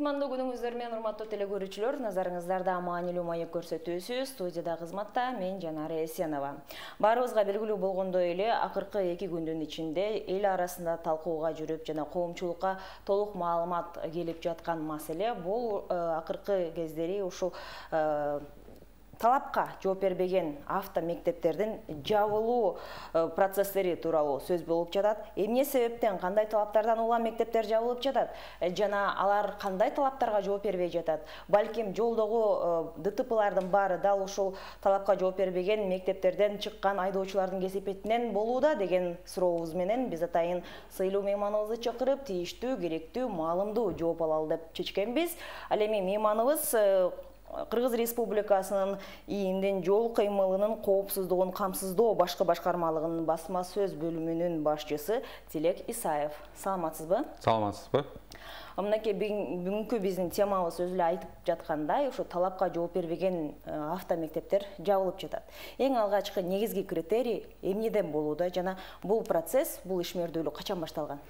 Кутмандуу күнүңүздөр менен урматтуу телекөрүүчүлөр, назарыңыздарда маанилүү маек көрсөтүүсү студияда кызматта мен Жанара Эсенова. Баарыбызга белгилүү болгондой эле акыркы 2 күндүн ичинде эл арасында талкууга жүрүп жана коомчулукка толук маалымат келип жаткан маселе бул акыркы кездери ушул талапка жооп бербеген авто мектептердин жабылуу процесстери тууралуу сөз болуп жатат. Эмне себептен, кандай талаптардан улам мектептер жабылып жатат? Жана алар кандай талаптарга жооп бербей жатат? Балким жолдогу ДТПлардын баары дал ушул талапка жооп бербеген мектептерден чыккан айдоочулардын кесепетинен болууда деген сурообуз менен биз атайын сыйлуу мейманыбызды чакырып, тийиштүү, керектүү, маалымдуу жооп алалы деп чечкенбиз. Ал эми мейманыбыз Кыргыз Республикасынын ИИМдин жол кыймылынын коопсуздугун камсыздоо башкы башкармалыгынын басма сөз бөлүмүнүн башчысы Тилек Исаев. Саламатсызбы? Саламатсызбы? Мынакей бүгүнкү биздин темабыз өзү эле айтып жаткандай, ушу талапка жооп бербеген автомектептер жабылып жатат. Эң алгачкы негизги критерий эмнеден болууда жана бул процесс, бул ишмердүүлүк качан башталган?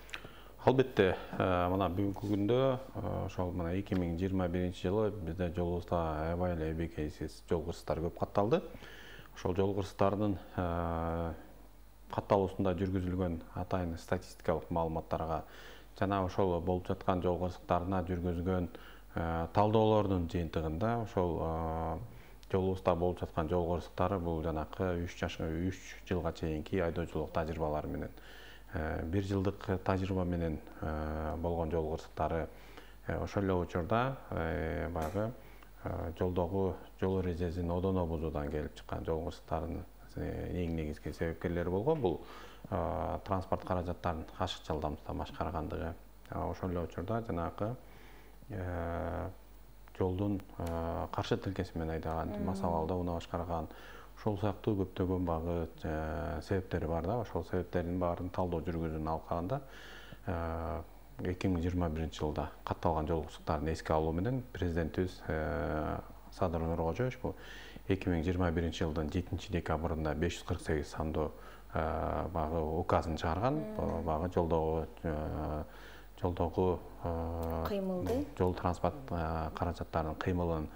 Албетте, мына бүгүнкү күндө ошол мына 2021-жылы бизде жолубузда аябай эле эбекейсиз жол кырсыктары көп катталды. Ошол жол кырсыктарынын катталуусунда жүргүзүлгөн атайын статистикалык маалыматтарга жана ошол болуп жаткан жол кырсыктарына жүргүзгөн талдоолордун жыйынтыгында ошол жолубузда болуп жаткан жол кырсыктары бул жанакы 3 жылга чейинки айдоочулук тажрыйбалары менен 1 жылдык тажрыйба менен болгон жол кырсыктары ошол эле учурда баягы жолдогу жол эрежесин одоно бузуудан келип чыккан жол кырсыктарынын эң негизги себепкерлери болгон бул транспорт каражаттарынын ашыкча ылдамдыкта башкаргандыгы. Ошол эле учурда жанагы жолдун каршы тилкеси менен айдаган, масалалда унаа башкарган, ошол сыяктуу көптөгөн багы себептери бар да. Ошол себептердин баарын талдоо жүргүзүүнүн алкагында 2021-жылда катталган жол кырсыктарын эске алуу менен президентибиз Садыр Нуркожоевич бул 2021-жылдын 7-декабрында 548 сандуу багы указын чыгарган. Багы жолдогу кыймылды, жол транспорт каражаттарынын кыймылын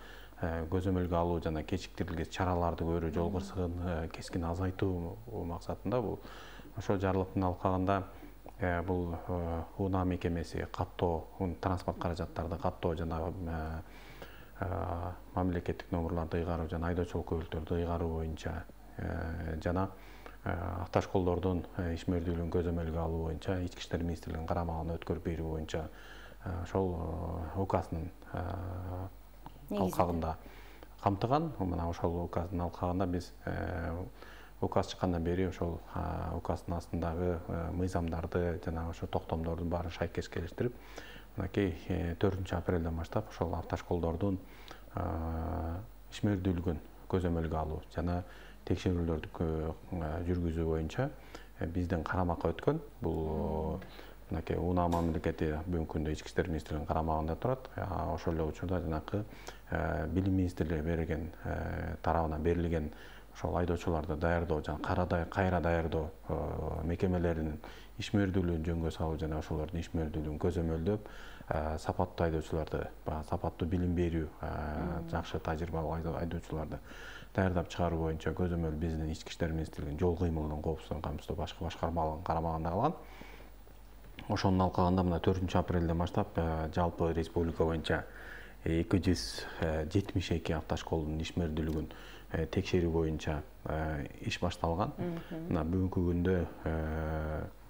көзөмөлгө алуу жана кечиктирилген чараларды көрүү, жол кырсыгын кескин азайтуу максатында бул ошол жарлыктын алкагында бул унаа мекемеси каттоо, транспорт каражаттарды каттоо жана мамлекеттик номерлорду ыйгаруу жана айдоочулук көлүктөрдү ыйгаруу боюнча жана автошколдордун ишмердүүлүгүн көзөмөлгө алуу боюнча Ички иштер министрлигинин карамагына өткөрүп берүү боюнча ошол указдын алкагында камтыган. Мына ошол указдын алкагында биз указ чыккандан бери ошол указдын астындагы мыйзамдарды жана ошо токтомдордун баарын шайкешкелештирип, мынакей 4-апрелден баштап ошол автошколдордун ишмердүүлүгүн көзөмөлгө алуу жана текшерүүлөрдү жүргүзүү боюнча биздин карамакка өткөн. Бул мынакей унаа мамлекети бүгүнкү күндө Ички иштер министрлигинин карамагында турат. Ошол эле учурда жанакы билим министрлиги берген тарабынан берилген ошол айдоочуларды даярдоо жана кайра даярдоо мекемелеринин ишмердүүлүгүн жөнгө салуу жана ошолордун ишмердүүлүгүн көзөмөлдөп, сапаттуу айдоочуларды, сапаттуу билим берүү, жакшы тажрыйбалуу айдоочуларды даярдап чыгаруу боюнча көзөмөл биздин Ички иштер министрлигинин жол кыймылынын коопсуздугун камсыздоо башкы башкармалыгынын карамагында калган. Ошонун алкагында мына 4-апрелден баштап жалпы республика боюнча 272 автошколдун ишмердүүлүгүн текшерүү боюнча иш башталган. Мына бүгүнкү күндө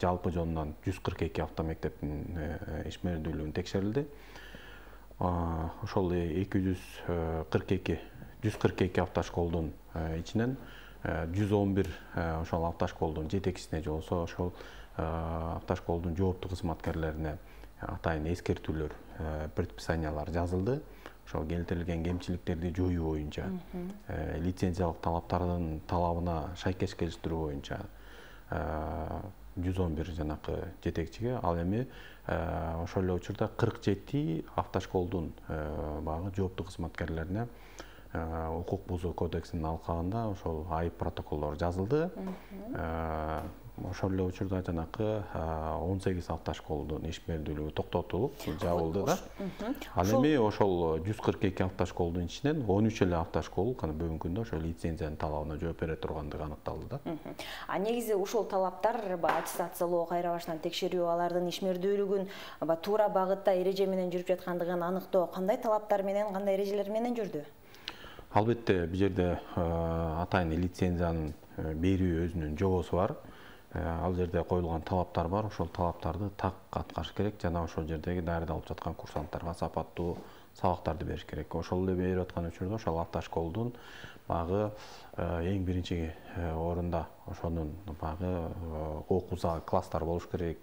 жалпы жонунан 142 автомектептин ишмердүүлүгүн текшерилди. Ошол 142 автошколдун ичинен 111 ошол автошколдун жетекчисине же болбосо ошол автошколдун жооптуу кызматкерлерине атайын эскертүүлөр, предписаниялар жазылды. Ошол келтирилген кемчиликтерди жоюу боюнча, лицензиялык талаптардын талабына шайкешкелештирүү боюнча 111 жанакы жетекчиге, ал эми ошол эле учурда 47 автошколдун багы жооптуу кызматкерлерине укук бузуу кодексинин алкагында ошол айып протоколдору жазылды. ошол эле учурда жанакы 18 автошколдун ишмердүүлүгү токтотулуп жабылды да. Ал эми ошол 142 автошколдун ичинен 13 эле автошкол кана бүгүнкү күндө ошол лицензиянын талабына жооп бере тургандыгы аныкталды да. А негизи ушул талаптар аттестациялоо, кайра баштан текшерүү, алардын ишмердүүлүгүн туура багытта эреже менен жүрүп жаткандыгын аныктоо кандай талаптар менен, кандай эрежелер менен жүрдү? Албетте, бул жерде атайын лицензиянын берүү өзүнүн жобосу бар. Ал жерде коюлган талаптар бар. Ошол талаптарды так аткарыш керек жана ошол жердеги дайырдалып жаткан курсанттарга сапаттуу сабактарды бериш керек. Ошол эле берип аткан учурда ошол автошколдун багы эң биринчи орунда ошонун багы окуу зал, класстар болуш керек.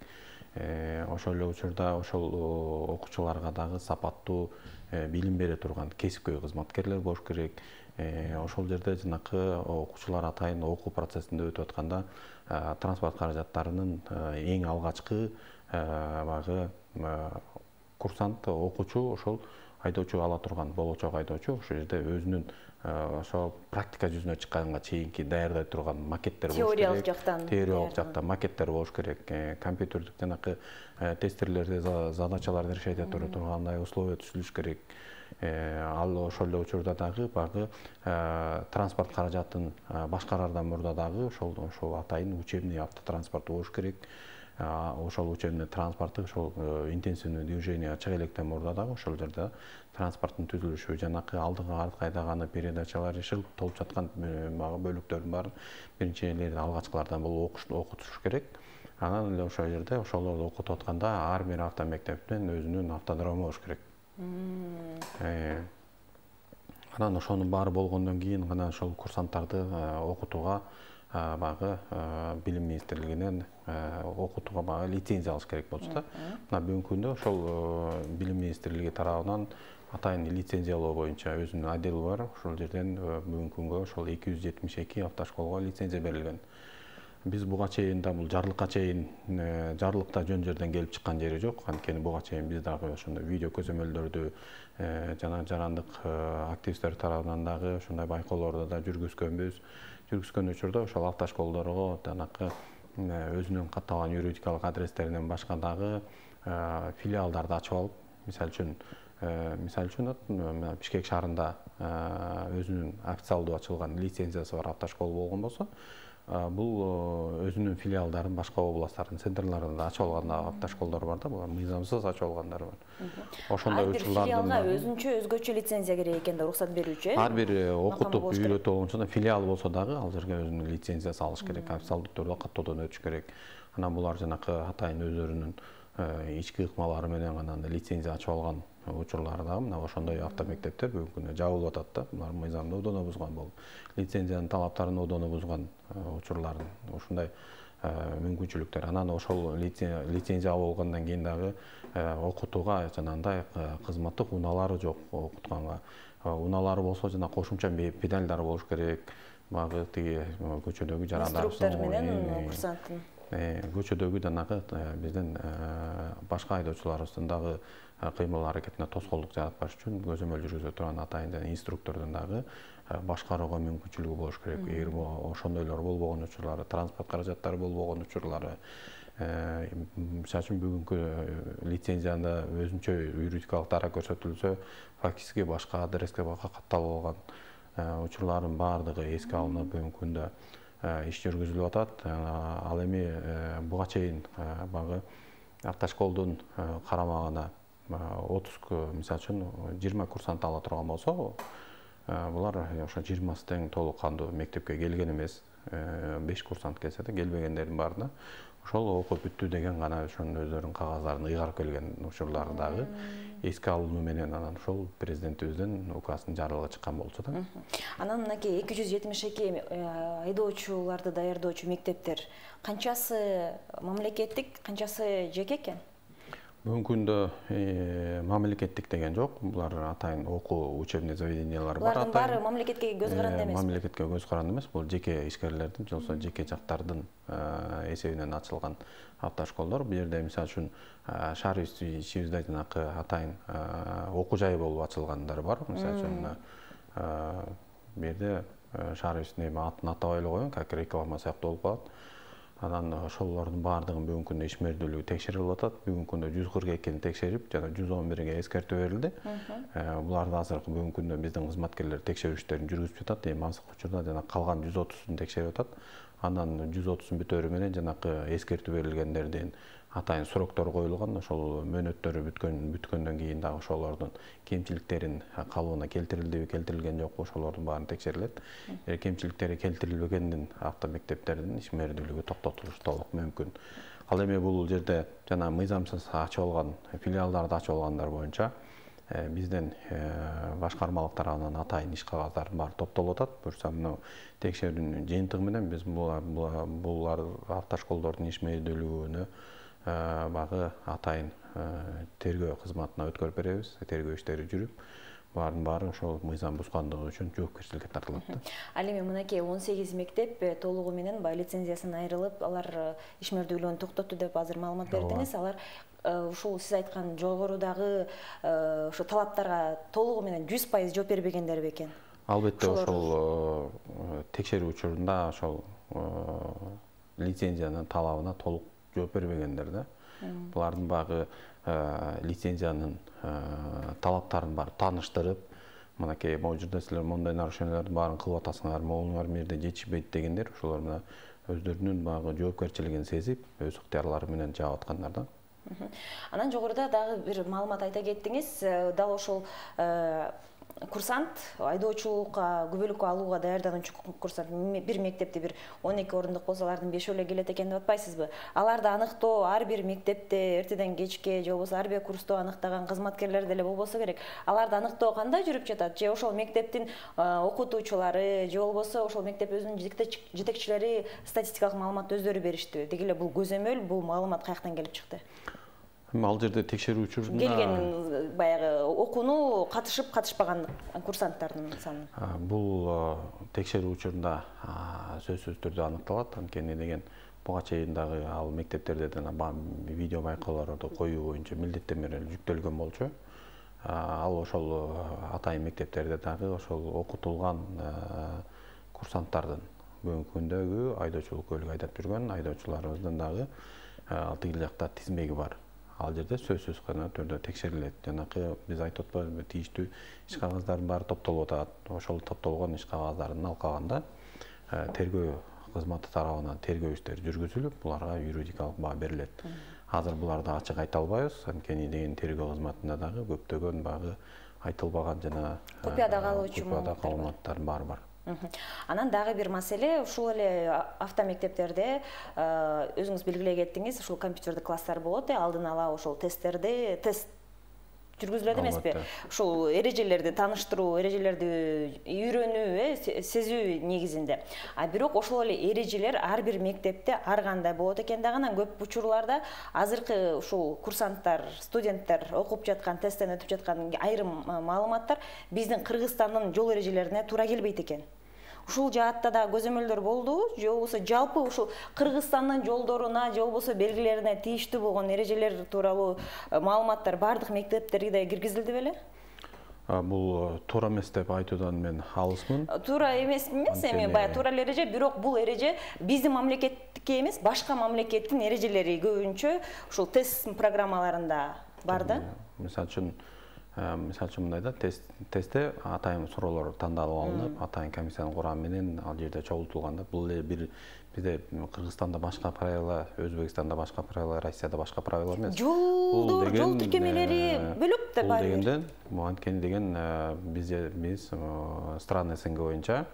Ошол эле учурда ошол окуучуларга дагы сапаттуу билим бере турган кесипкөй кызматкерлер болуш керек. Ошол жерде жанакы окуучулар атайын окуу процессинде өтүп атканда транспорт каражаттарынын эң алгачкы багы курсант окуучу ошол айдоочу ала турган болочок айдоочу ошол жерде өзүнүн ошол практика жүзүнө чыкканга чейинки даярдай турган макеттер болуш керек. Теориялык жактан макеттер болуш керек. Компьютердик жанакы тестерлерде задачаларды решать эте тургандай условия түзүлүш керек. Ал ошол эле учурда дагы багы транспорт каражатын башкарардан мурда дагы ошол атайын учебный автотранспорт болуш керек. Ошол учебный транспортту ошол интенсивный движение чыга электен мурда дагы ошол жерде транспорттун түзүлүшү, жанакы алдыга арткы айдаганы передачалар иши толуп жаткан бөлүктөрдүн баарын биринчи алгачкылардан болуп окутуш керек. Анан эле ошол жерде ошолорду окутуп атканда ар бир автомектептин өзүнүн автодрому болуш керек. Анан ошонун баары болгондон кийин гана ошол курсанттарды окутууга багы билим министрлигинен окутууга багы лицензия алыш керек болчу да. Мына бүгүнкү күндө ошол билим министрлиги тарабынан атайын лицензиялоо боюнча өзүнүн отдели бар. Ошол жерден бүгүнкү күнгө ошол 272 автошколго лицензия берилген. Биз буга чейин да бул жарлыкка чейин жарлыкта жөн жерден келип чыккан жери жок. Анткени буга чейин биз дагы ошондой видео көзөмөлдөрдү жана жарандык активисттер тарабынан дагы ошондой байкоолорду да жүргүзгөнбүз. Жүргүзгөн учурда ошол автошколдорго жанакы өзүнүн катталган юридикалык адрестеринен башка дагы филиалдарды ачып алып, мисалы үчүн Бишкек шаарында өзүнүн официалдуу ачылган лицензиясы бар автошкол болгон болсо, бул өзүнүн филиалдарын башка областтардын центрларында ачып алган автошколдор бар да, булар мыйзамсыз ачып алгандар бар. Ошондой учурлардын филиалга өзүнчө өзгөчө лицензия керек экен да, уруксат берүүчү. Ар бир окутуп үйрөтүп болгончо филиал болсо дагы ал жерге өзүнүн лицензиясы алыш керек, официалдуу түрдө каттоодон өтүш керек. Анан булар жанакы атайын өздөрүнүн ички ыкмалары менен анан лицензия ачып алган учурлары дагы мына ошондой автомектептер бүгүнкү күндө жабылып атат да. Булар мыйзамды одоно бузган болуп, лицензиянын талаптарын одоно бузган учурлардын ушундай мүмкүнчүлүктөр. Анан ошол лицензия алып алгандан кийин дагы окутууга жанагындай кызматтык унаалары жок окутканга. Унаалары болсо жана кошумча педалдар болуш керек. Багы тиги көчөдөгү жарандар менен курсанттын көчөдөгү жанагы биздин башка айдоочуларыбыздын дагы кыймыл аракетине тоскоолдук жаратпаш үчүн көзөмөл жүргүзө турган атайын инструктордун дагы башкарууга мүмкүнчүлүгү болуш керек. Эгер ошондойлор болбогон учурлары, транспорт каражаттары болбогон учурлары, мисалы үчүн бүгүнкү лицензияда өзүнчө юридикалык дара көрсөтүлсө, фактически башка адреске катталып алган учурлардын баардыгы эске алынып бүгүнкү күндө иш жүргүзүлүп атат. Ал эми буга чейин багы автошколдун карамагына 30 мисалы үчүн 20 курсант ала турган болсо, булар ошо 20 тең толук кандуу мектепке келген эмес. 5 курсант келсе да келбегендердин баарына ошол окуп бүттү деген гана ошонун өздөрүнүн кагаздарын ыйгарып келген учурлары дагы эске алынуу менен анан ошол президентибиздин указынын жарлыгы чыккан болчу да. Анан мынакей 272 айдоочуларды даярдоочу мектептер канчасы мамлекеттик, канчасы жеке экен? Бүгүнкү күндө мамлекеттик деген жок. Булар атайын окуу учебный заведениялар бар. Булардын баары мамлекетке көз каранды эмес. Мамлекетке көз каранды эмес. Бул жеке ишкерлердин, жолсо жеке жактардын эсебинен ачылган автошколдор. Бул жерде мисалы үчүн шаар ичибизде жанакы атайын окуу жай болуп ачылгандар бар. Мисалы үчүн бу жерде шаар ичинде атын атабай эле коеюн, как реклама сыяктуу болуп калат. Анан ошолордун баардыгын бүгүнкү күндө ишмердүүлүгү текшерилип атат. Бүгүнкү күндө 142-ни текшерип, жана 111-ге эскертүү берилди. Буларды азыркы бүгүнкү күндө биздин кызматкерлер текшерүү жүргүзүп жатат. Эми азыркы учурда жана калган 130-ун текшерип атат. Андан 130-ун бүтөөрү менен жанакы эскертүү берилгендердин атайын сроктор коюлган. Ошол мөөнөттөрү бүткөндөн кийин дагы ошолордун кемчиликтерин калыбына келтирилдиби, келтирилген жокпу, ошолордун баарын текшерилет. Кемчиликтери келтирилбегендин автомектептердин ишмердүүлүгү токтотулушу толук мүмкүн. Ал эми бул жерде жана мыйзамсыз ачып алган филиалдарды ачып алгандар боюнча биздин башкармалык тарабынан атайын иш кагаздардын баары топтолуп атат. Буюрса мына текшерүүнүн жыйынтыгы менен биз булар автошколдордун ишмердүүлүгүнө багы атайын тергөө кызматына өткөрүп беребиз. Тергөө иштери жүрүп, булардын баары ошол мыйзам бузгандыгы үчүн жоопкерчиликке тартылат. Ал эми мынакей 18 мектеп толугу менен баягы лицензиясынан айрылып, алар ишмердүүлүгүн токтотту деп азыр маалымат бердиңиз. Алар ушул сиз айткан жогорудагы ошо талаптарга толугу менен 100% жооп бербегендер бекен? Албетте ошол текшерүү учурунда ошол лицензиянын талабына толук жооп бербегендер да. Булардын багы лицензиянын талаптарын бар тааныштырып, мынакей могу жерде силер мондай нарушениялардын баарын кылып атасыңар, могулар мерде жетишпейт дегендер, ошолор мына өздөрүнүн багы жоопкерчилигин сезип, өз ыктыярлары менен жаап аткандар да. Анан жогоруда дагы бир маалымат айта кеттиңиз, дал ошол курсант айдоочулукка күбөлүккө алууга даярдануучу курсант бир мектепте бир 12 орундук болсо алардын 5 эле келет экен деп атпайсызбы? Аларды аныктоо ар бир мектепте эртеден кечке же болбосо ар бир курсту аныктаган кызматкерлер деле болбосо керек. Аларды аныктоо кандай жүрүп жатат? Же ошол мектептин окутуучулары же болбосо ошол мектеп өзүнүн жетекчилери статистикалык маалыматты өздөрү бериштиби? Деги эле бул көзөмөл, бул маалымат каяктан келип чыкты? Ал жерде текшерүү учурунда келген баягы окууну катышпаган курсанттардын саны. Бул текшерүү учурунда сөзсүз түрдө аныкталат. Анткени деген буга чейин дагы ал мектептерде видео байкоолорду коюу боюнча милдеттенмелер жүктөлгөн болчу. Ал ошол атайын мектептерде дагы ошол окутулган курсанттардын бүгүнкү күндөгү айдоочулук көлүк айдап жүргөн айдоочуларыбыздын дагы тиги жакта тизмеги бар. Ал жерде сөзсүз гана түрдө текшерилет. Жанакы биз айтып атпайбызбы, тийиштүү иш кагаздардын баары топтолуп атат. Ошол топтолгон иш кагаздарын алкаганда тергөө кызматы тарабынан тергөө иштери жүргүзүлүп, буларга юридикалык баа берилет. Азыр буларды ачык айта албайбыз, анткени деген тергөө кызматында дагы көптөгөн багы айтылбаган жана копияда калуучу маалыматтар бар. Анан дагы бир маселе, ушул эле автомектептерде өзүңүз белгилей кеттиңиз, ушул компьютердик класстар болот, алдын ала ошол тест жүргүзүлөт эмеспи? Ушул эрежелерди тааныштыруу, эрежелерди үйрөнүү, сезүү негизинде. Бирок ошол эле эрежелер ар бир мектепте ар кандай болот экен дагы, анан көп учурларда азыркы ушул курсанттар, студенттер окуп жаткан, тесттен өтүп жаткан айрым маалыматтар биздин Кыргызстандын жол эрежелерине туура келбейт экен. Ушул жаатта да көзөмөлдөр болду, же болбосо жалпы ушул Кыргызстандын жолдоруна, же болбосо белгилерине тийиштүү болгон эрежелер тууралуу маалыматтар бардык мектептерге киргизилди беле? Бул туура эмес деп айтуудан мен алысмын. Туура эмес, эми баягы туура эле эреже, бирок бул эреже биздин мамлекетке эмес, башка мамлекеттин эрежелери көбүнчө ушул тест программаларында бар да. Мисалы үчүн мындай да, тестте атайын суроолор тандалып алынып, атайын комиссиянын курамы менен ал жерде чогултулганда, бул эле бир бизде Кыргызстанда башка правила, Өзбекстанда башка правила, Россияда башка правила эмес. Жол тиркемелери бөлөк да бар. Бул дегенден, анткени деген биз страна СНГ боюнча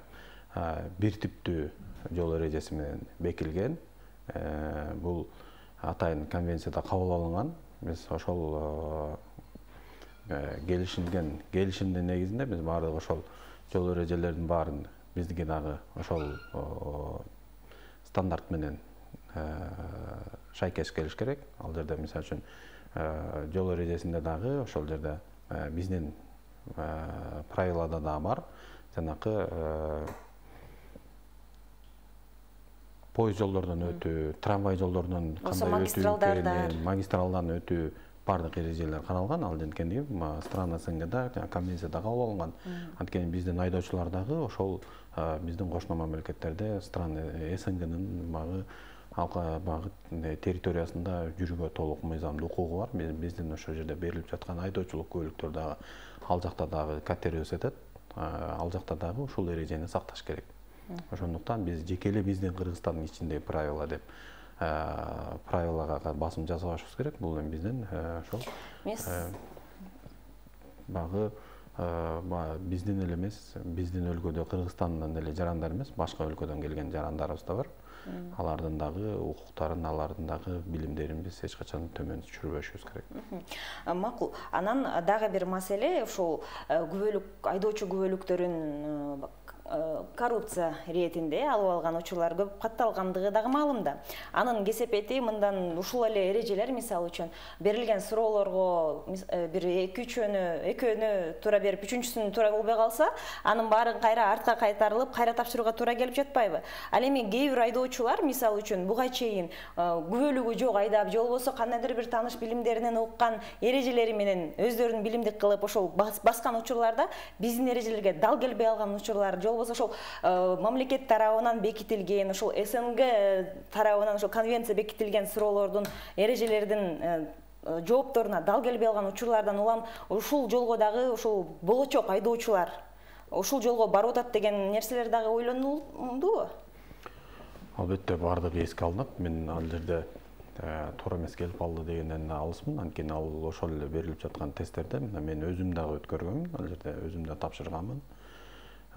бир типтүү жол эрежеси менен бекилген. Бул атайын конвенцияда кабыл алынган. Биз ошол келишимдин негизинде биз баардык ошол жол эрежелердин баарын биздики дагы ошол стандарт менен шайкеш келиш керек. Ал жерде мисалы үчүн жол эрежесинде дагы ошол жерде биздин правилада да бар. Жанакы поезд жолдордон өтүү, трамвай жолдордон кандай өтүү, магистралдан өтүү бардык эрежелер каралган. Ал анткени страна СНГда конвенцияда кабыл алынган. Анткени биздин айдоочулар дагы ошол биздин кошмо мамлекеттерде страна СНГнын багы багыт территориясында жүрүүгө толук мыйзамдуу укугу бар. Биздин ошол жерде берилип жаткан айдоочулук көлүктөр дагы ал жакта дагы каттерибиз өтөт. Ал жакта дагы ушул эрежени сакташ керек. Ошондуктан биз жеке эле биздин Кыргызстандын ичиндеги правила деп правилага басым жасабашыбыз керек. Бул эми биздин ошол багы биздин эле эмес, биздин өлкөдө Кыргызстандан эле жарандар эмес, башка өлкөдөн келген жарандарыбыз да бар. Алардын дагы укуктарын, алардын дагы билимдерин биз эч качан төмөн түшүрбөшүбүз керек. Макул. Анан дагы бир маселе ушул айдоочу күбөлүктөрүн коррупция иретинде алып алган учурлар көп катталгандыгы дагы маалымда. Анын кесепети мындан ушул эле эрежелер, мисалы үчүн берилген суроолорго бир 2-3 туура берип, 3-үчүсүн туура болбой калса, анын баарын кайра артка кайтарылып, кайра тапшырууга туура келип жатпайбы? Ал эми кээ бир айдоочулар, мисалы үчүн, буга чейин күбөлүгү жок айдап, же болбосо кандайдыр бир тааныш билимдеринен уккан эрежелери менен өздөрүн билимдик кылып, ошол баскан учурларда биздин эрежелерге дал келбей алган учурлар, ошол мамлекет тарабынан бекитилген, ошол СНГ тарабынан ошол конвенция бекитилген суроолордун, эрежелердин жоопторуна дал келбей алган учурлардан улам ушул жолго дагы ушул болочок айдоочулар ушул жолго барып атат деген нерселер дагы ойлонулдубу? Албетте бардыгы эске алынат. Мен ал жерде туура эмес келип калды дегенден алысмын. Анткени ал ошол эле берилип жаткан тесттерде мен өзүм дагы өткөргөнмүн, ал жерде өзүм да тапшырганмын.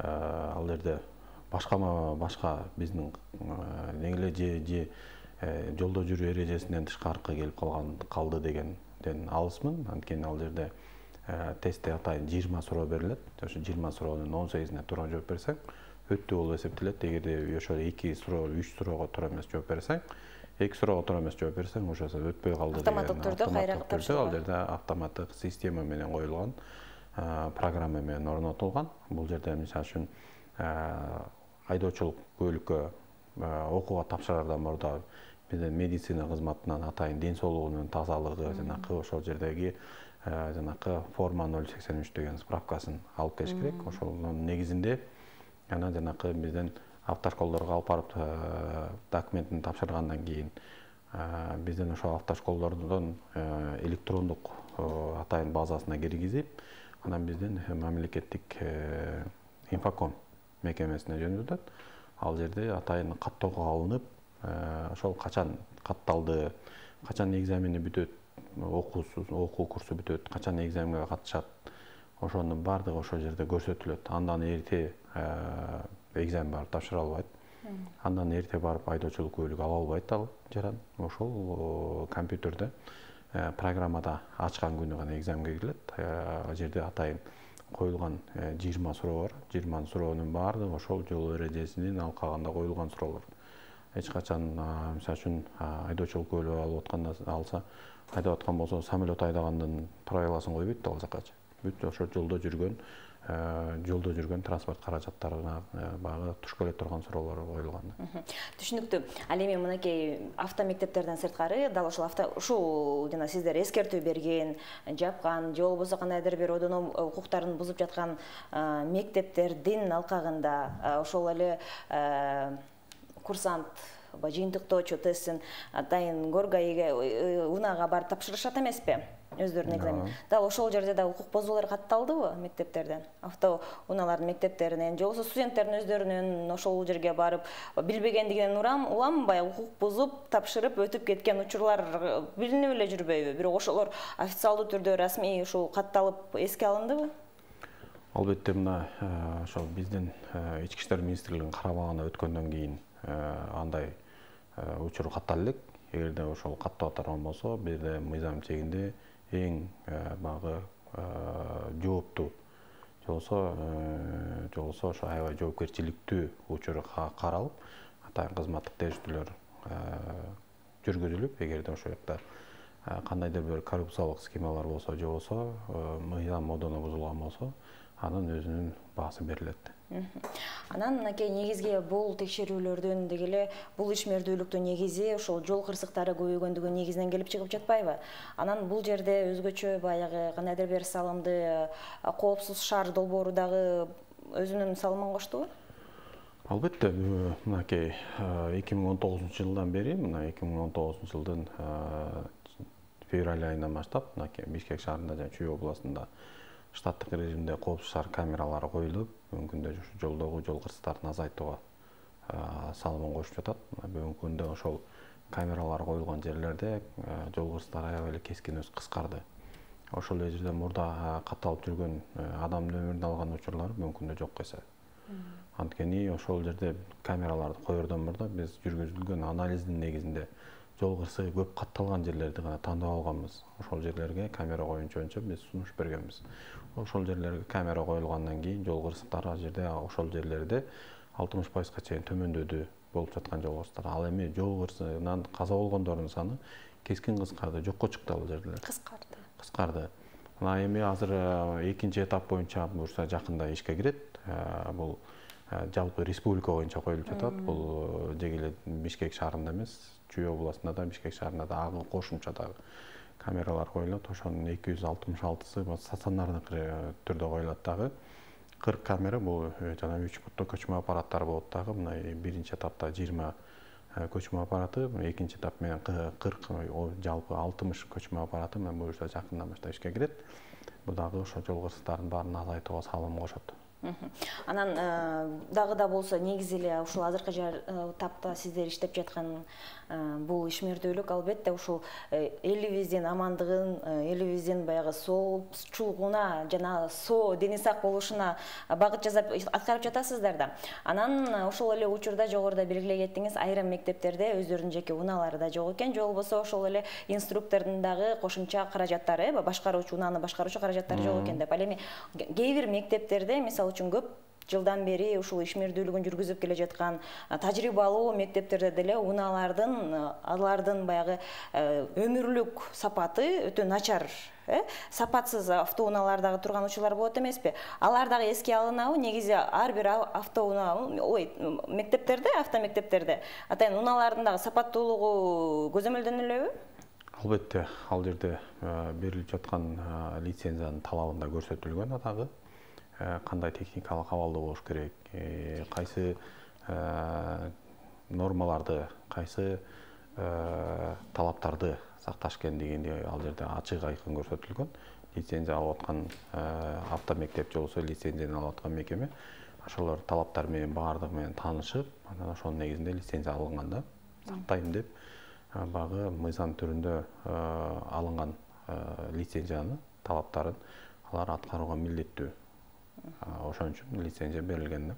Ал жерде башка биздин эле же жолдо жүрүү эрежесинен тышкаркы келип калды дегенден алысмын. Анткени ал жерде тестте атайын 20 суроо берилет. Ошо 20 суроонун 18-ине туура жооп берсең, өттү болуп эсептелет. Эгерде ошо 2 суроо, 3 суроого туура эмес жооп берсең, 2 суроого туура эмес жооп берсең, ошо өтпөй калды деген. Автоматтык түрдө кайра тапшыруу. Ал жерде автоматтык система менен коюлган, программа менен орнотулган. Бул жерде мисалы үчүн айдоочулук көлүккө окууга тапшырардан мурда биздин медицина кызматынан атайын ден соолугунун тазалыгы, жанакы ошол жердеги жанакы форма 083 деген справкасын алып келиш керек. Ошонун негизинде анан жанакы биздин автошколдорго алып барып документин тапшыргандан кийин биздин ошол автошколдордун электрондук атайын базасына киргизип, анан биздин мамлекеттик инфоком мекемесине жөнөтөт. Ал жерде атайын каттоого алынып, ошол качан катталды, качан экзамени бүтөт, окуу курсу бүтөт, качан экзаменге катышат, ошонун баардыгы ошол жерде көрсөтүлөт. Андан эрте экзамен барып тапшыра албайт. Андан эрте барып айдоочулук көлүк ала албайт ал жаран. Ошол компьютерде программада ачкан күнү гана экзаменге кирилет. Ал жерде атайын коюлган 20 суроо бар. 20 суроонун баардыгы ошол жол эрежесинин алкагында коюлган суроолор. Эч качан мисалы үчүн айдоочулук көлүк айдап аткан болсо, самолет айдагандын правиласын койбойт ал жакачы. Бүт ошо жолдо жүргөн транспорт каражаттарына багы туш келе турган суроолор коюлган. Түшүнүктүү. Ал эми мынакей автомектептерден сырткары дал ушул жана сиздер эскертүү берген, жапкан, же болбосо кандайдыр бир одоно укуктарын бузуп жаткан мектептердин алкагында ошол эле курсант жыйынтыктоочу тестин атайын горгайга, УНАга барып тапшырышат эмеспи? Өздөрүнүн экзамен. Дал ошол жерде да укук бузуулар катталдыбы мектептерден? Уналардын мектептеринен, же болбосо студенттердин өздөрүнүн ошол жерге барып билбегендигинен уламбай укук бузуп, тапшырып өтүп кеткен учурлар билинип эле жүрбөйбү? Бирок ошолор официалдуу түрдө расмий ушул катталып эске алындыбы? Албетте мына ошол биздин Ички иштер министрлигинин карамагына өткөндөн кийин андай учур каттала элек. Эгерде ошол каттап атарган болсо, бизде мыйзам чегинде эң багы жооптуу, же болбосо ошо аябай жоопкерчиликтүү учур каралып, атайын кызматтык териштирүүлөр жүргүзүлүп, эгерде ошол жакта кандайдыр бир коррупциялык схемалар болсо, же болбосо мыйзам модоно бузулган болсо, анын өзүнүн баасы берилет. Анан мынакей негизги бул текшерүүлөрдүн деги эле бул ишмердүүлүктүн негизи ошол жол кырсыктары көбөйгөндүгү негизинен келип чыгып жатпайбы? Анан бул жерде өзгөчө баягы кандайдыр бир салымды коопсуз шаар долбоору дагы өзүнүн салымын коштубу? Албетте, мынакей 2019 жылдан бери, мына 2019 жылдын февраль айынан баштап, мынакей Бишкек шаарында жана Чүй областында штаттык режимде коопсуз шаар камералары коюлуп, бүгүнкү күндө жолдогу жол кырсыктарын азайтууга салымын кошуп жатат. Бүгүнкү күндө ошол камералар коюлган жерлерде жол кырсыктары аябай эле кескин кыскарды. Ошол жерде мурда катталып жүргөн адамдын өмүрүн алган учурлар бүгүнкү күндө жокко эсе. Анткени ошол жерде камераларды коердон мурда биз жүргүзүлгөн анализдин негизинде жол кырсыгы көп катталган жерлерди гана тандап алганбыз. Ошол жерлерге камера коюнчу биз сунуш бергенбиз. Ошол жерлерге камера коюлгандан кийин жол кырсыктары ал жерде ошол жерлерде 60%га чейин төмөндөдү болуп жаткан жол кырсыктары. Ал эми жол кырсыгынан каза болгондордун саны кескин кыскарды, жокко чыкты ал жерлер. Кыскарды. Мына эми азыр экинчи этап боюнча буюрса жакында ишке кирет. Бул жалпы республика боюнча коюлуп жатат. Бул деги эле Бишкек шаарында эмес, Чүй областында да, Бишкек шаарында да ага кошумча дагы камералар коюлат. Ошонун 266сы стационардык түрдө коюлат дагы. 40 камера бул жана 3 буттуу көчмө аппараттар болот дагы. Мына биринчи этапта 20 көчмө аппараты, экинчи этап менен 40, жалпы 60 көчмө аппараты менен буюрса жакындан баштап ишке кирет. Бул дагы ошо жол кырсыктарын баарын азайтууга салым кошот. Анан дагы да болсо негизи эле ушул азыркы тапта сиздер иштеп жаткан бул ишмердүүлүк албетте ушул элибиздин амандыгын, элибиздин баягы соопчулугуна жана соо дени сак болушуна багыт жасап аткарып жатасыздар да. Анан ошол эле учурда жогоруда белгилей кеттиңиз, айрым мектептерде өздөрүнүн жеке унаалары да жок экен, же болбосо ошол эле инструктордун дагы кошумча каражаттары, башкаруучу унааны башкаруучу каражаттары жок экен деп. Ал эми кээ бир мектептерде мисалы үчүн көп жылдан бери ушул ишмердүүлүгүн жүргүзүп келе жаткан тажрыйбалуу мектептерде деле алардын баягы өмүрлүк сапаты өтө начар, сапатсыз автоунаалар дагы турган учурлар болот эмеспи? Алар дагы эске алынабы? Негизи ар бир мектептерде, автомектептерде атайын унаалардын дагы сапаттуулугу көзөмөлдөнүлөбү? Албетте, ал жерде берилип жаткан лицензиянын талабында көрсөтүлгөн дагы. Кандай техникалык абалдуу болуш керек, кайсы нормаларды, кайсы талаптарды сакташ керектигини ал жерде ачык айкын көрсөтүлгөн. Лицензия алып аткан автомектеп же болбосо лицензияны алып аткан мекеме ошолор талаптар менен баардыгы менен таанышып, анан ошонун негизинде лицензия алынганда сактайм деп багы мыйзам түрүндө алынган лицензияны талаптарын алар аткарууга милдеттүү. Ошон үчүн лицензия берилген да.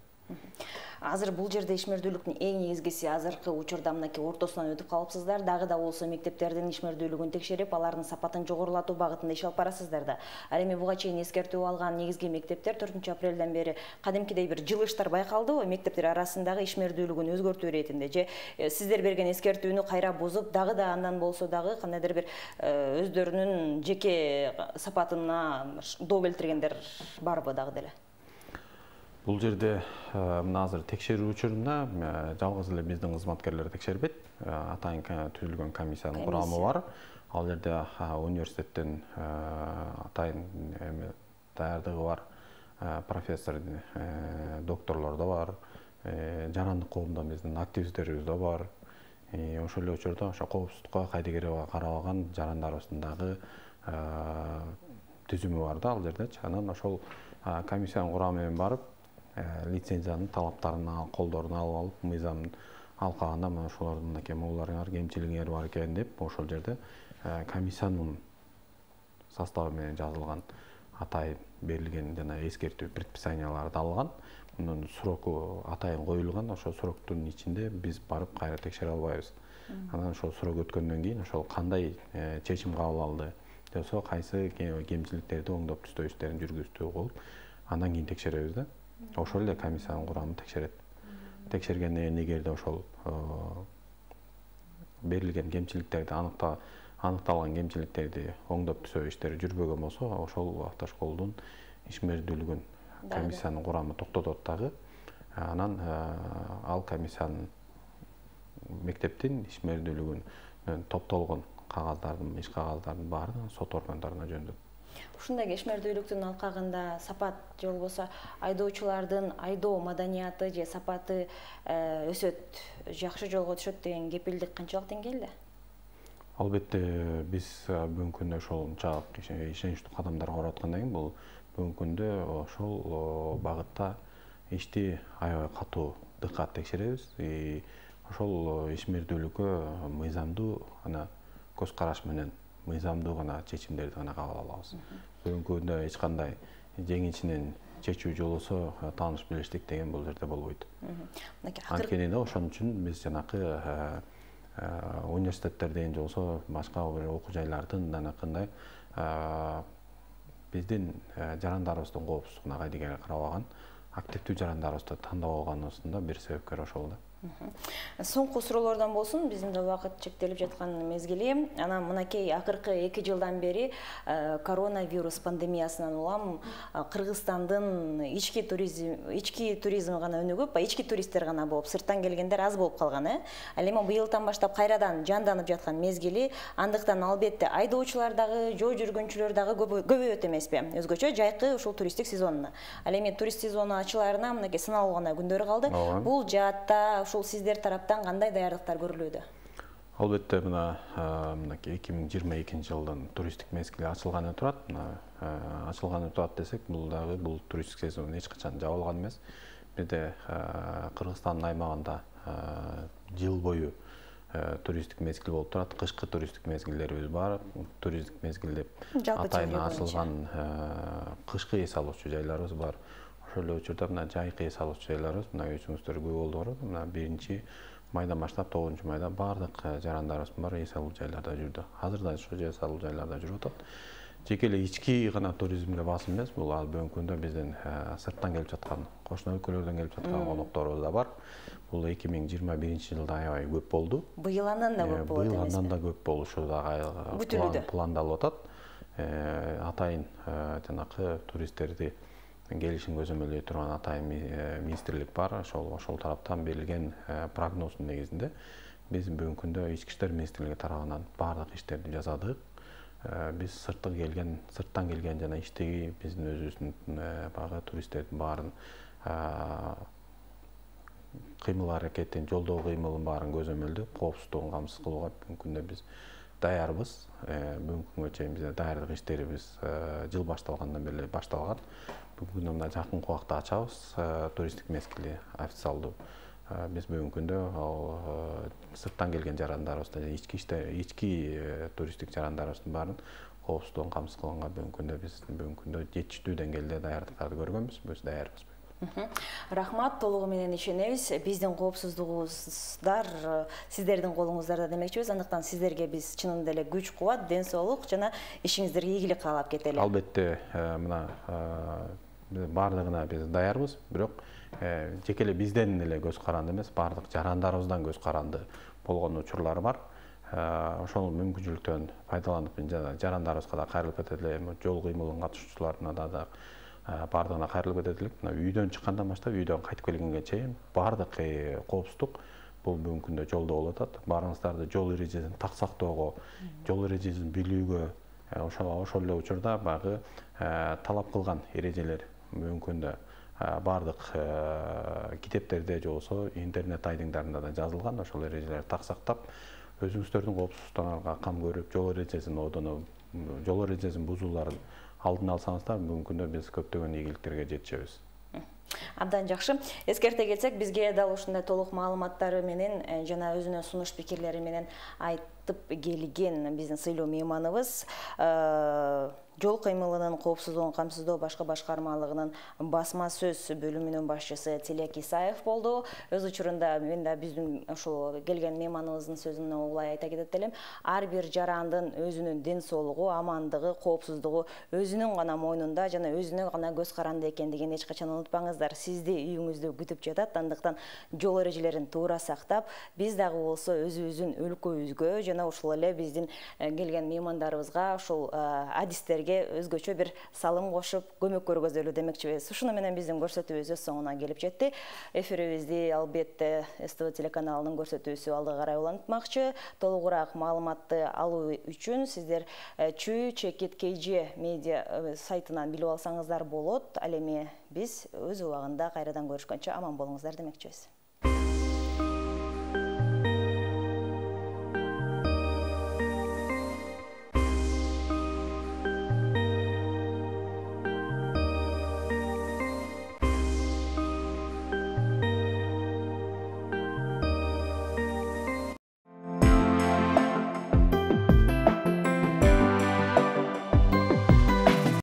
Азыр бул жерде ишмердүүлүктүн эң негизгиси азыркы учурда мынакей ортосунан өтүп калыпсыздар. Дагы да болсо мектептердин ишмердүүлүгүн текшерип, алардын сапатын жогорулатуу багытында иш алып барасыздар да. Ал эми буга чейин эскертүү алган негизги мектептер 4-апрелден бери кадимкидей бир жылыштар байкалдыбы мектептер арасындагы ишмердүүлүгүн өзгөртүү иретинде? Же сиздер берген эскертүүнү кайра бузуп, дагы да андан болсо дагы кандайдыр бир өздөрүнүн жеке сапатына доо келтиргендер барбы дагы деле? Бул жерде мына азыр текшерүү учурунда жалгыз эле биздин кызматкерлер текшербейт. Атайын түзүлгөн комиссиянын курамы бар. Ал жерде университеттен атайын даярдыгы бар профессор, докторлор да бар. Жарандык коомдон биздин активисттерибиз да бар. Ошол эле учурда ошо коопсуздукка кайдыгер карабаган жарандарыбыздын дагы түзүмү бар да ал жердечи. Анан ошол комиссиянын курамы менен барып лицензиянын талаптарын колдоруна алып, мыйзамын алкаганда мына ошолордун мынакей могуларыңар, кемчилигиңер бар экен деп, ошол жерде комиссиянын составы менен жазылган атайын берилген жана эскертүү предписаниялары да алган. Мунун сроку атайын коюлган, ошол сроктун ичинде биз барып кайра текшере албайбыз. Анан ошол срок өткөндөн кийин ошол кандай чечим кабыл алды, же болбосо кайсы кемчиликтерди оңдоп түзөө иштерин жүргүздү болуп, андан кийин текшеребиз да. Ошол эле комиссиянын курамы текшерет. Текшергенден эгерде ошол берилген кемчиликтерди аныкталган кемчиликтерди оңдоп түзөө иштери жүрбөгөн болсо, ошол автошколдун ишмердүүлүгүн комиссиянын курамы токтотот дагы. Анан ал комиссиянын мектептин ишмердүүлүгүн топтолгон кагаздардын, иш кагаздардын баарын сот органдарына жөндөтөт. Ушундай кешмердүүлүктүн алкагында сапат же болбосо айдоочулардын айдоо маданияты же сапаты өсөт, жакшы жолго түшөт деген кепилдик канчалык деңгээлде? Албетте биз бүгүнкү күндө ошончалык ишеничтүү кадамдар көрүп аткандан кийин бул бүгүнкү күндө ошол багытта ишти аябай катуу дыкат текшеребиз. Ошол ишмердүүлүккө мыйзамдуу көз караш менен мыйзамдуу чечимдерди кабыл алабыз. Бүгүнкү күндө эч кандай жеңичинен чечүү жолосо тааныш билиштик деген бул жерде болбойт. Анткени да ошон үчүн биз жанакы университеттерден же болбосо башка бир окуу жайлардын жанакындай биздин жарандарыбыздын коопсуздугуна кайдыгер карабаган, активдүү жарандарыбызды тандап алганыбыздын да бир себепкери ошол да. Соңку суроолордон болсун, биздин да убакыт чектелип жаткан мезгили. Анан мынакей акыркы 2 жылдан бери коронавирус пандемиясынан улам Кыргызстандын ички туризм гана өнүгүп, ички туристтер гана болуп, сырттан келгендер аз болуп калган. Ал эми быйылдан баштап кайрадан жанданып жаткан мезгили. Андыктан албетте айдоочулар дагы, жол жүргүнчүлөр дагы көбөйөт эмеспи? Өзгөчө жайкы ушул туристтик сезонуна. Ал эми турист сезону ачылаарына мынакей сыналуу гана күндөр калды. Бул жаатта сиздер тараптан кандай даярдыктар көрүлүүдө? Албетте мынакей 2022 жылдын туристтик мезгили ачылганы турат. Ачылганы турат десек, бул туристтик сезон эч качан жабылган эмес. Бизде Кыргызстандын аймагында жыл бою туристтик мезгил болуп турат. Кышкы туристтик мезгилдерибиз бар. Туристтик мезгил деп атайын ачылган кышкы эс алуучу жайларыбыз бар. Ошол учурда жайкы эс алуучу жайларыбыз өзүңүздөр күбө болдуңар. 1 майдан баштап 9 майда бардык жарандарыбыз бар эс алуу жайларда жүрдү. Азырда ошол эс алуу жайларда жүрүп атат. Жеке эле ички гана туризмге басым эмес, бул бүгүнкү күндө биздин сырттан келип жаткан, кошуна өлкөлөрдөн келип жаткан конокторубуз да бар. Бул 2021 жылда аябай көп болду. Быйыл андан да көп болот эмеспи? Быйыл андан да көп болушу дагы пландалып атат. Атайын жанакы туристтерди келишин көзөмөлдөй турган атайын министрлик бар. Ошол тараптан берилген прогноздун негизинде биз бүгүнкү күндө Ички иштер министрлиги тарабынан бардык иштерди жасадык. Биз сырттан келген жана иштеги биздин өзүбүздүн багы туристтердин баарын кыймыл аракетин, жолдогу кыймылын баарын көзөмөлдөп, коопсуздугун камсыз кылууга бүгүнкү күндө биз даярбыз. Бүгүнкү күнгө чейин бизде даярдык иштерибиз жыл башталгандан бери башталган. Бүгүнкү күндө жакынкы убакта ачабыз туристтик мезгили официалдуу. Биз бүгүнкү күндө сырттан келген жарандарыбызды, ички туристтик жарандарыбыздын баарын коопсуздугун камсыз кылганга бүгүнкү күндө жетиштүү деңгээлде даярдыктарды көргөнбүз. Биз даярбыз. Рахмат, толугу менен ишенебиз. Биздин коопсуздугубуздар сиздердин колуңуздарда демекчибиз. Андыктан сиздерге биз чынында эле күч кубат, ден соолук жана ишиңиздерге ийгилик каалап кетели. Албетте, бардыгына биз даярбыз, бирок жеке эле бизден эле көз каранды эмес, бардык жарандарыбыздан көз каранды болгон учурлар бар. Ошол мүмкүнчүлүктөн пайдаланып жарандарыбызга да кайрылып кетет элем, жол кыймылынын катышуучуларына да бардыгына кайрылып кетет элек. Үйдөн чыккандан баштап, үйдөн кайтып келгенге чейин бардык коопсуздук бул бүгүнкү күндө жолдо болуп атат. Баарыңыздарды жол эрежесин так сактоого, жол эрежесин билүүгө, ошол эле учурда багы талап кылган эрежелер бүгүнкү күндө бардык китептерде же болбосо интернет айдыңдарында да жазылган. Ошол эрежелерди так сактап, өзүңүздөрдүн коопсуздугуңарга кам көрүп, жол эрежесин бузууларын алдын алсаңыздар, бүгүнкү күндө биз көптөгөн ийгиликтерге жетишебиз. Абдан жакшы. Эскерте кетсек, бизге дал ушундай толук маалыматтары менен жана өзүнүн сунуш пикирлери менен айтып келген биздин сыйлуу мейманыбыз жол кыймылынын коопсуздугун камсыздоо башкы башкармалыгынын басма сөз бөлүмүнүн башчысы Тилек Исаев болду. Өз учурунда мен да биздин ушул келген мейманыбыздын сөзүнө улай айта кетет элем. Ар бир жарандын өзүнүн ден соолугу, амандыгы, коопсуздугу өзүнүн гана мойнунда жана өзүнө гана көз каранды экендигин эч качан унутпаңыздар. Сизди үйүңүздө күтүп жатат. Андыктан жол эрежелерин туура сактап, биз дагы болсо өзүбүздүн өлкөбүзгө жана ушул эле биздин келген меймандарыбызга ушул адистерге өзгөчө бир салым кошуп көмөк көргөзөлү демекчибиз. Ушуну менен биздин көрсөтүүбүз өз соңуна келип жетти. Эфирибизди албетте СТВ телеканалынын көрсөтүүсү алды карай улантмакчы. Толугураак маалыматты алуу үчүн сиздер Чүй Чекит KG медиа сайтынан билип алсаңыздар болот. Ал эми биз өз убагында кайрадан көрүшкөнчө аман болуңуздар демекчибиз.